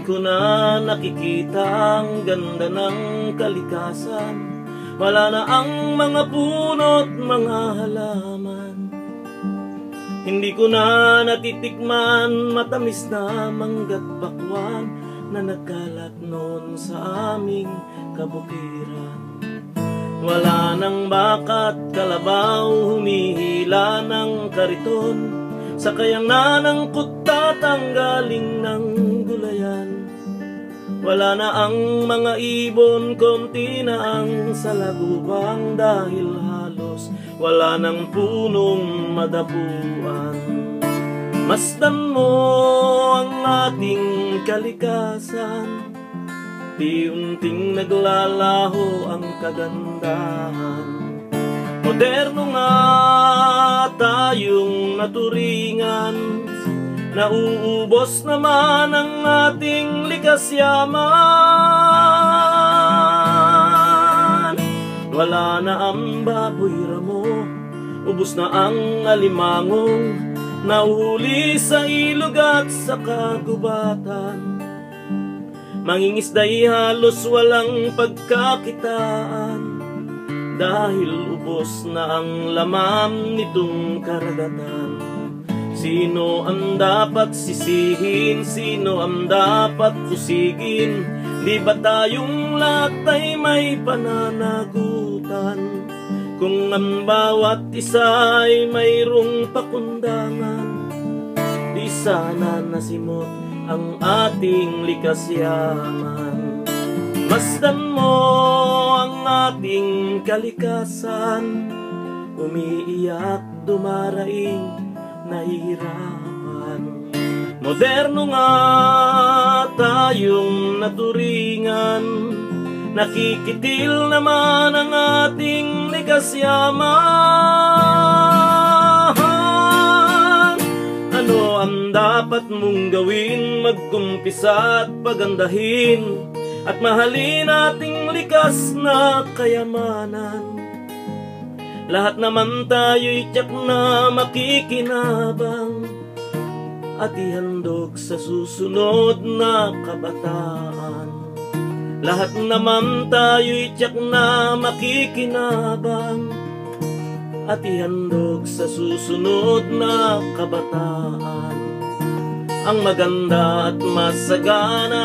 ko na nakikita ang ganda ng kalikasan. Wala na ang mga puno't mga halaman. Hindi ko na natitikman matamis na mangga't pakwan na nagkalat noon sa aming kabukiran. Wala nang bakat kalabaw, humihila ng kariton, sakayang nanangkot tatanggaling ng gulayan. Wala na ang mga ibon, konti na ang salagubang, dahil halos wala nang punong madapuan. Masdan mo ang ating kalikasan, unti-unting naglalaho ang kagandahan. Moderno nga tayong naturingan, nauubos naman ang ating likas yaman. Wala na ang baboy ramo, ubos na ang alimangong, nahuli sa ilog at sa kagubatan. Mangingisda'y halos walang pagkakitaan, dahil ubos na ang laman nitong karagatan. Sino ang dapat sisihin? Sino ang dapat pusigin? Di ba tayong lahat ay may pananagutan? Kung ang bawat isa ay mayroong pakundangan, di sana nasimot ang ating likas yaman. Masdan mo ang ating kalikasan, umiiyak, dumaraing, nahihirapan. Moderno nga tayong naturingan, nakikitil naman ang ating likas yaman. Ano ang dapat mong gawin? Magkumpisa at pagandahin at mahalin ating likas na kayamanan. Lahat naman tayo'y tiyak na makikinabang at ihandog sa susunod na kabataan. Lahat naman tayo'y tiyak na makikinabang at ihandog sa susunod na kabataan. Ang maganda at masagana